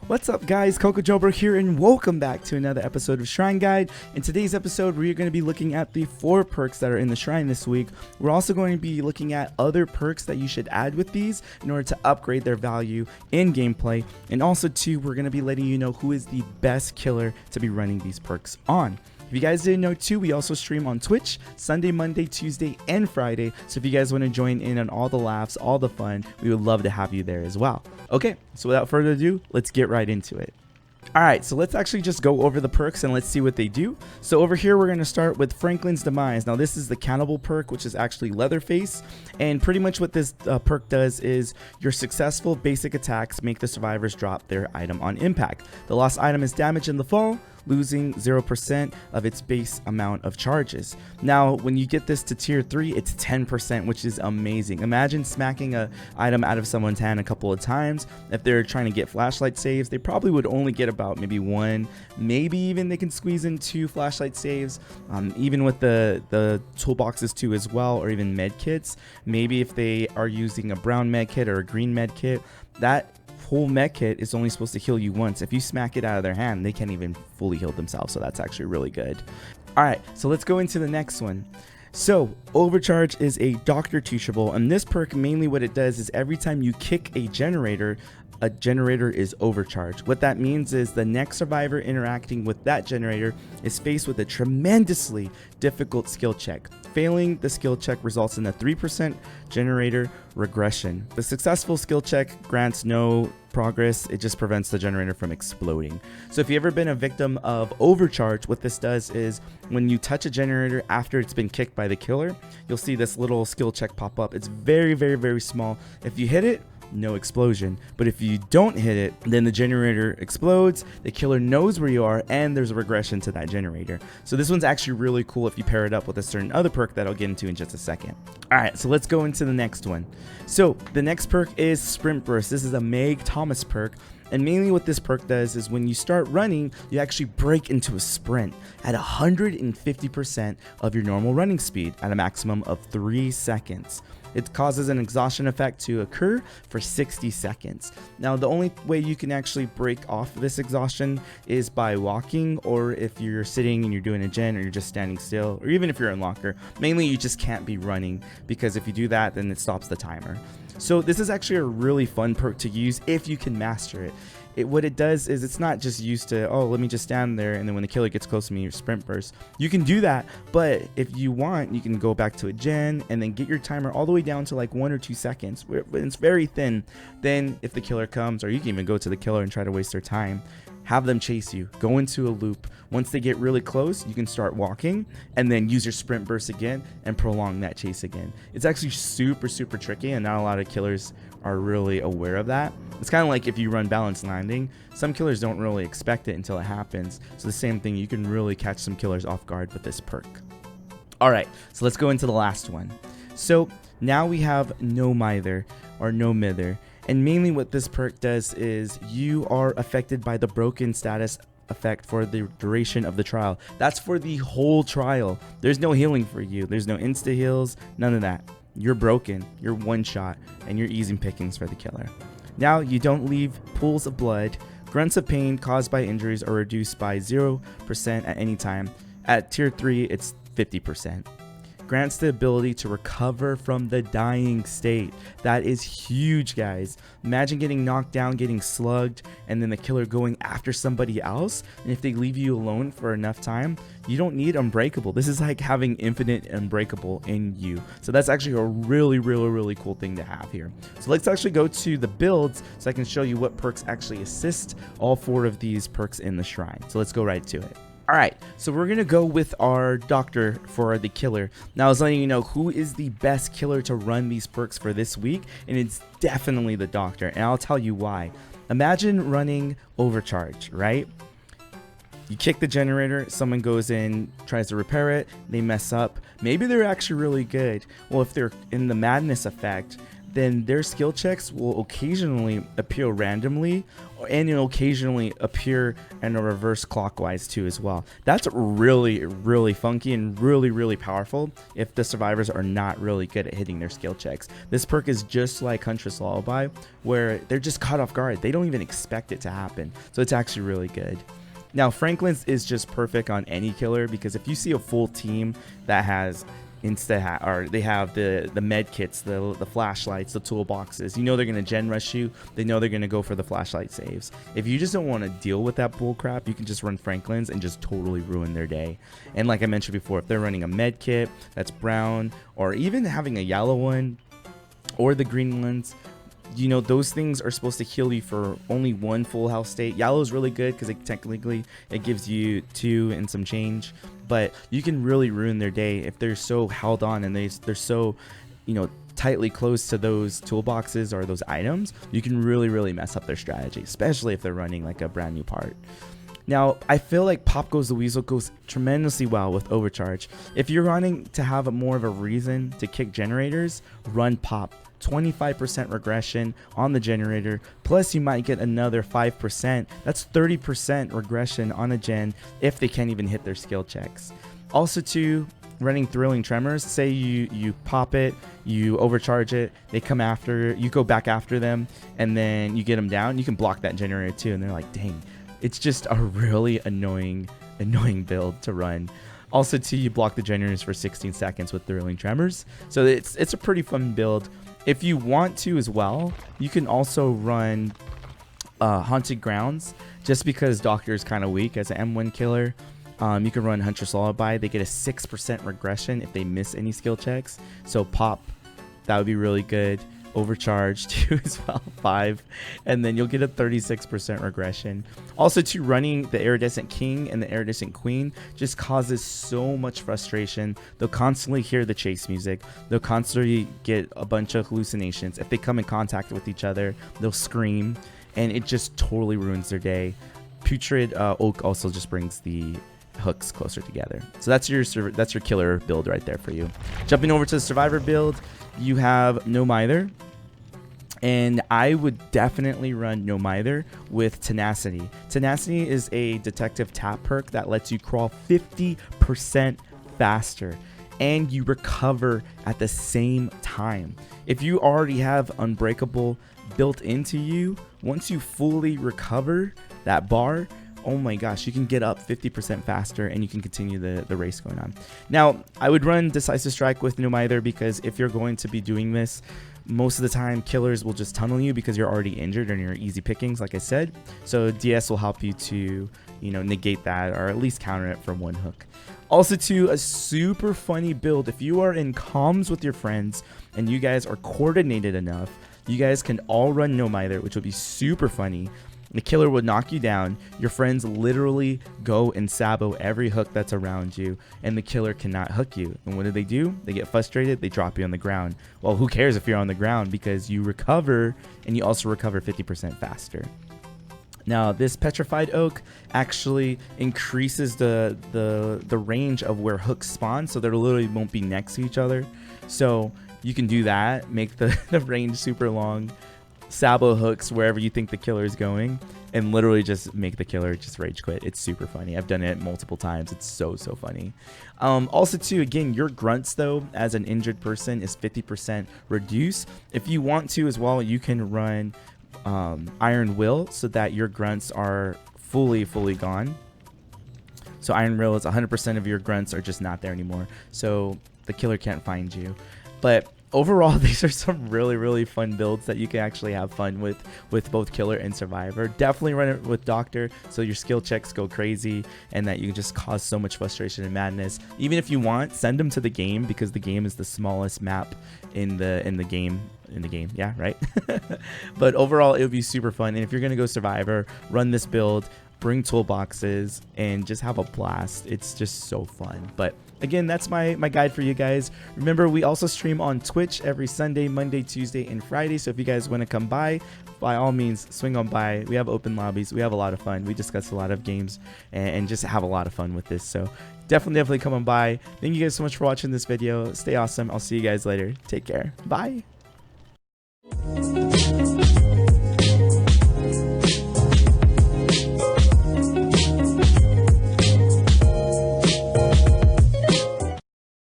What's up guys, Cocojobro here and welcome back to another episode of Shrine Guide. In today's episode we're going to be looking at the 4 perks that are in the shrine this week. We're also going to be looking at other perks that you should add with these in order to upgrade their value in gameplay. And also too, we're going to be letting you know who is the best killer to be running these perks on. If you guys didn't know too, we also stream on Twitch Sunday, Monday, Tuesday, and Friday. So if you guys want to join in on all the laughs, all the fun, we would love to have you there as well. Okay, so without further ado, let's get right into it. Alright, so let's actually just go over the perks and let's see what they do. So over here, we're going to start with Franklin's Demise. Now this is the Cannibal perk, which is actually Leatherface. And pretty much what this perk does is your successful basic attacks make the survivors drop their item on impact. The lost item is damaged in the fall, losing 0% of its base amount of charges. Now, when you get this to tier 3, it's 10%, which is amazing. Imagine smacking an item out of someone's hand a couple of times. If they're trying to get flashlight saves, they probably would only get about maybe 1, maybe even they can squeeze in 2 flashlight saves, even with the toolboxes too as well, or even med kits. Maybe if they are using a brown med kit or a green med kit, that whole med kit is only supposed to heal you once. If you smack it out of their hand, they can't even fully heal themselves, so that's actually really good. Alright, so let's go into the next one. So Overcharge is a Doctor Teachable, and this perk, mainly what it does is every time you kick a generator is overcharged. What that means is the next survivor interacting with that generator is faced with a tremendously difficult skill check. Failing the skill check results in a 3% generator regression. The successful skill check grants no progress, it just prevents the generator from exploding. So if you've ever been a victim of overcharge, what this does is when you touch a generator after it's been kicked by the killer, you'll see this little skill check pop up. It's very, very, very small. If you hit it, no explosion, but if you don't hit it, then the generator explodes, the killer knows where you are, and there's a regression to that generator. So this one's actually really cool if you pair it up with a certain other perk that I'll get into in just a second. Alright, so let's go into the next one. So the next perk is Sprint Burst. This is a Meg Thomas perk, and mainly what this perk does is when you start running, you actually break into a sprint at 150% of your normal running speed at a maximum of 3 seconds. It causes an exhaustion effect to occur for 60 seconds. Now, the only way you can actually break off this exhaustion is by walking, or if you're sitting and you're doing a gen, or you're just standing still, or even if you're in locker. Mainly, you just can't be running, because if you do that, then it stops the timer. So this is actually a really fun perk to use if you can master it. What it does is it's not just used to, oh, let me just stand there and then when the killer gets close to me, you sprint burst. You can do that, but if you want, you can go back to a gen and then get your timer all the way down to like 1 or 2 seconds. But it's very thin. Then if the killer comes, or you can even go to the killer and try to waste their time, have them chase you, go into a loop. Once they get really close, you can start walking and then use your sprint burst again and prolong that chase again. It's actually super, super tricky, and not a lot of killers are really aware of that. It's kind of like if you run balanced landing, some killers don't really expect it until it happens. So the same thing, you can really catch some killers off guard with this perk. Alright, so let's go into the last one. So now we have No Mither, or No Mither. And mainly what this perk does is you are affected by the broken status effect for the duration of the trial. That's for the whole trial. There's no healing for you. There's no insta heals, none of that. You're broken, you're one shot, and you're easy pickings for the killer. Now you don't leave pools of blood. Grunts of pain caused by injuries are reduced by 0% at any time. At tier 3, it's 50%. Grants the ability to recover from the dying state. That is huge, guys. Imagine getting knocked down, getting slugged, and then the killer going after somebody else. And if they leave you alone for enough time, you don't need Unbreakable. This is like having infinite Unbreakable in you. So that's actually a really, really, really cool thing to have here. So let's actually go to the builds so I can show you what perks actually assist all 4 of these perks in the shrine. So let's go right to it. Alright, so we're going to go with our doctor for the killer. Now I was letting you know who is the best killer to run these perks for this week, and it's definitely the doctor, and I'll tell you why. Imagine running Overcharge, right? You kick the generator, someone goes in, tries to repair it, they mess up. Maybe they're actually really good. Well, if they're in the madness effect, then their skill checks will occasionally appear randomly, and it'll occasionally appear in a reverse clockwise too as well. That's really funky and really powerful if the survivors are not really good at hitting their skill checks. This perk is just like Huntress Lullaby, where they're just caught off guard. They don't even expect it to happen, so it's actually really good. Now Franklin's is just perfect on any killer, because if you see a full team that has or they have the med kits, the flashlights, the toolboxes, you know they're going to gen rush you. They know they're going to go for the flashlight saves. If you just don't want to deal with that bull crap, you can just run Franklin's and just totally ruin their day. And like I mentioned before, if they're running a med kit that's brown, or even having a yellow one or the green ones, you know, those things are supposed to heal you for only one full health state. Yellow is really good because technically it gives you 2 and some change, but you can really ruin their day if they're so held on and they're so, you know, tightly close to those toolboxes or those items. You can really mess up their strategy, especially if they're running like a brand new part. Now, I feel like Pop Goes the Weasel goes tremendously well with Overcharge. If you're running to have more of a reason to kick generators, run Pop. 25% regression on the generator, plus you might get another 5%. That's 30% regression on a gen if they can't even hit their skill checks. Also too, running Thrilling Tremors, say you pop it, you overcharge it, they come after, you go back after them, and then you get them down, you can block that generator too, and they're like, dang. It's just a really annoying build to run. Also too, you block the generators for 16 seconds with Thrilling Tremors, so it's a pretty fun build. If you want to as well, you can also run Haunted Grounds, just because Doctor is kind of weak as an M1 killer. You can run Huntress Lullaby. They get a 6% regression if they miss any skill checks. So Pop, that would be really good. Overcharge too as well, 5, and then you'll get a 36% regression. Also too, running the Iridescent King and the Iridescent Queen just causes so much frustration. They'll constantly hear the chase music, they'll constantly get a bunch of hallucinations. If they come in contact with each other, they'll scream, and it just totally ruins their day. Putrid Oak also just brings the hooks closer together. So that's your killer build right there for you. Jumping over to the survivor build, you have No Mither, and I would definitely run No Mither with Tenacity. Tenacity is a detective tap perk that lets you crawl 50% faster, and you recover at the same time. If you already have Unbreakable built into you, once you fully recover that bar, oh my gosh, you can get up 50% faster and you can continue the race going on. Now, I would run Decisive Strike with No Mither, because if you're going to be doing this, most of the time killers will just tunnel you because you're already injured and you're easy pickings, like I said. So DS will help you to, you know, negate that, or at least counter it from one hook. Also too, a super funny build, if you are in comms with your friends and you guys are coordinated enough, you guys can all run No Mither, which will be super funny. The killer would knock you down, your friends literally go and sabo every hook that's around you, and the killer cannot hook you. And what do? They get frustrated, they drop you on the ground. Well, who cares if you're on the ground, because you recover, and you also recover 50% faster. Now, this Petrified Oak actually increases the range of where hooks spawn, so they literally won't be next to each other. So you can do that, make the range super long, sabo hooks wherever you think the killer is going, and literally just make the killer just rage quit. It's super funny. I've done it multiple times. It's so funny. Also too, again, your grunts though as an injured person is 50% reduced. If you want to as well, you can run Iron Will so that your grunts are fully gone. So Iron Will is 100% of your grunts are just not there anymore, so the killer can't find you. But overall, these are some really fun builds that you can actually have fun with both killer and survivor. Definitely run it with Doctor so your skill checks go crazy and that you can just cause so much frustration and madness. Even if you want, send them to the game, because the game is the smallest map in the game. Yeah, right. But overall, it would be super fun. And if you're gonna go survivor, run this build, bring toolboxes, and just have a blast. It's just so fun. But again, that's my guide for you guys. Remember, we also stream on Twitch every Sunday, Monday, Tuesday, and Friday. So if you guys want to come by all means, swing on by. We have open lobbies. We have a lot of fun. We discuss a lot of games and just have a lot of fun with this. So definitely come on by. Thank you guys so much for watching this video. Stay awesome. I'll see you guys later. Take care. Bye.